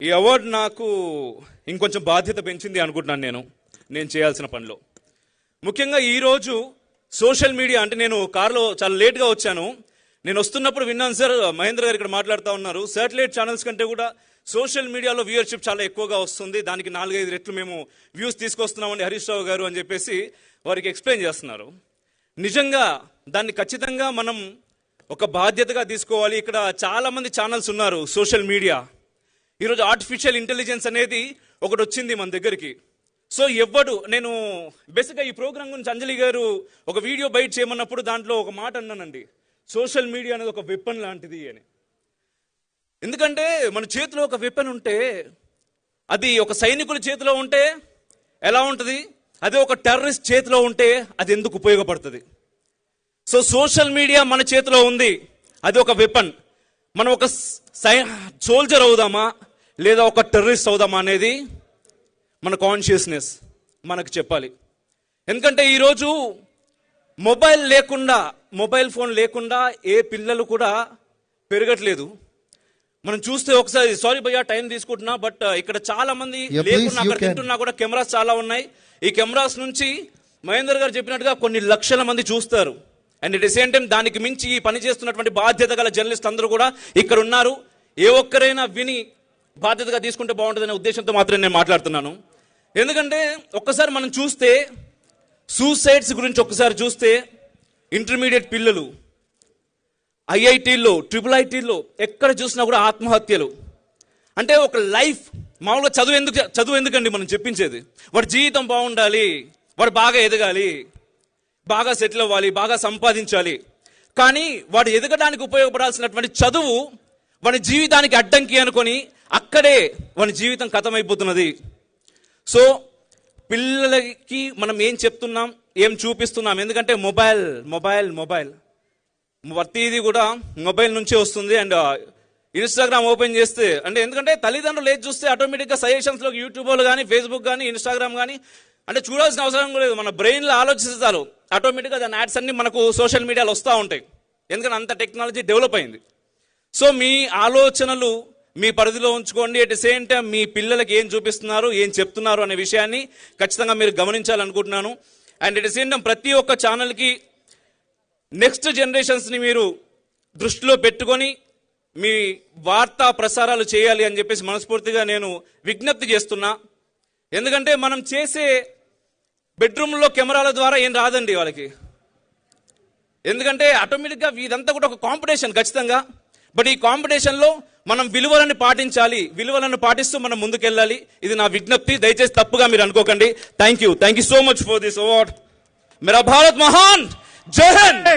ఈ అవార్డు నాకు ఇంకొంచెం బాధ్యత పెంచింది అనుకుంటున్నాను నేను చేయాల్సిన పనిలో. ముఖ్యంగా ఈరోజు సోషల్ మీడియా అంటే నేను కారులో చాలా లేట్గా వచ్చాను. నేను వస్తున్నప్పుడు విన్నాను సార్, మహేంద్ర గారు ఇక్కడ మాట్లాడుతూ ఉన్నారు, శాటిలైట్ ఛానల్స్ కంటే కూడా సోషల్ మీడియాలో వ్యూవర్షిప్ చాలా ఎక్కువగా వస్తుంది, దానికి 4-5 రెట్లు మేము వ్యూస్ తీసుకొస్తున్నామండి హరీష్ రావు గారు అని చెప్పేసి వారికి ఎక్స్ప్లెయిన్ చేస్తున్నారు. నిజంగా దాన్ని ఖచ్చితంగా మనం ఒక బాధ్యతగా తీసుకోవాలి. ఇక్కడ చాలామంది ఛానల్స్ ఉన్నారు సోషల్ మీడియా. ఈరోజు ఆర్టిఫిషియల్ ఇంటెలిజెన్స్ అనేది ఒకటి వచ్చింది మన దగ్గరికి. సో నేను బేసిక్గా ఈ ప్రోగ్రామ్ గురించి అంజలి గారు ఒక వీడియో బయట చేయమన్నప్పుడు దాంట్లో ఒక మాట అన్నానండి, సోషల్ మీడియా అనేది ఒక వెపన్ లాంటిది అని. ఎందుకంటే మన చేతిలో ఒక వెపన్ ఉంటే, అది ఒక సైనికుల చేతిలో ఉంటే ఎలా ఉంటుంది, అదే ఒక టెర్రరిస్ట్ చేతిలో ఉంటే అది ఎందుకు ఉపయోగపడుతుంది. సో సోషల్ మీడియా మన చేతిలో ఉంది, అది ఒక వెపన్. మనం ఒక సోల్జర్ అవుదామా లేదా ఒక టెర్రరిస్ట్ అవుదామా అనేది మన కాన్షియస్నెస్ మనకు చెప్పాలి. ఎందుకంటే ఈరోజు మొబైల్ ఫోన్ లేకుండా ఏ పిల్లలు కూడా పెరగట్లేదు. మనం చూస్తే ఒకసారి, సారీ భయ్యా టైం తీసుకుంటున్నా, బట్ ఇక్కడ చాలా మంది లేకున్నా అక్కడ తింటున్నా కూడా కెమెరాస్ చాలా ఉన్నాయి. ఈ కెమెరాస్ నుంచి మహేందర్ గారు చెప్పినట్టుగా కొన్ని లక్షల మంది చూస్తారు. And at the same time దానికి మించి ఈ పని చేస్తున్నటువంటి బాధ్యత గల జర్నలిస్ట్ అందరూ కూడా ఇక్కడ ఉన్నారు. ఏ ఒక్కరైనా విని బాధ్యతగా తీసుకుంటే బాగుంటుందనే ఉద్దేశంతో మాత్రమే నేను మాట్లాడుతున్నాను. ఎందుకంటే ఒక్కసారి మనం చూస్తే సూసైడ్స్ గురించి ఒక్కసారి చూస్తే, ఇంటర్మీడియట్ పిల్లలు ఐఐటీల్లో IITలో ఎక్కడ చూసినా కూడా ఆత్మహత్యలు. అంటే ఒక లైఫ్, మామూలుగా చదువు ఎందుకండి మనం చెప్పించేది, వాడి జీవితం బాగుండాలి, వాడు బాగా ఎదగాలి, బాగా సెటిల్ అవ్వాలి, బాగా సంపాదించాలి. కానీ వాడు ఎదగడానికి ఉపయోగపడాల్సినటువంటి చదువు వాడి జీవితానికి అడ్డంకి అనుకొని అక్కడే వాడి జీవితం ఖతమైపోతున్నది. సో పిల్లలకి మనం ఏం చెప్తున్నాం, ఏం చూపిస్తున్నాం, ఎందుకంటే మొబైల్ ప్రతిదీ కూడా మొబైల్ నుంచే వస్తుంది. అండ్ ఇన్స్టాగ్రామ్ ఓపెన్ చేస్తే అంటే, ఎందుకంటే తల్లిదండ్రులు ఏది చూస్తే ఆటోమేటిక్గా సజెషన్స్లో యూట్యూబ్లో కానీ ఫేస్బుక్ కానీ ఇన్స్టాగ్రామ్ కానీ అంటే చూడాల్సిన అవసరం లేదు, మన బ్రెయిన్లో ఆలోచిస్తారు ఆటోమేటిక్గా దాని యాడ్స్ అన్ని మనకు సోషల్ మీడియాలో వస్తూ ఉంటాయి. ఎందుకంటే అంత టెక్నాలజీ డెవలప్ అయింది. సో మీ ఆలోచనలు మీ పరిధిలో ఉంచుకోండి. అట్ ది సేమ్ టైం మీ పిల్లలకి ఏం చూపిస్తున్నారు, ఏం చెప్తున్నారు అనే విషయాన్ని ఖచ్చితంగా మీరు గమనించాలనుకుంటున్నాను. And at the same time ప్రతి ఒక్క ఛానల్కి నెక్స్ట్ జనరేషన్స్ని మీరు దృష్టిలో పెట్టుకొని మీ వార్తా ప్రసారాలు చేయాలి అని చెప్పేసి మనస్ఫూర్తిగా నేను విజ్ఞప్తి చేస్తున్నా. ఎందుకంటే మనం చేసే బెడ్రూమ్లో కెమెరాల ద్వారా ఏం రాదండి వాళ్ళకి, ఎందుకంటే ఆటోమేటిక్గా ఇదంతా కూడా ఒక కాంపిటీషన్ ఖచ్చితంగా. బట్ ఈ కాంపిటీషన్లో మనం విలువలను పాటించాలి, విలువలను పాటిస్తూ మనం ముందుకెళ్ళాలి. ఇది నా విజ్ఞప్తి, దయచేసి తప్పుగా మీరు అనుకోకండి. Thank you so much for this award. మేరా భారత్ మహాన్, జై హింద్.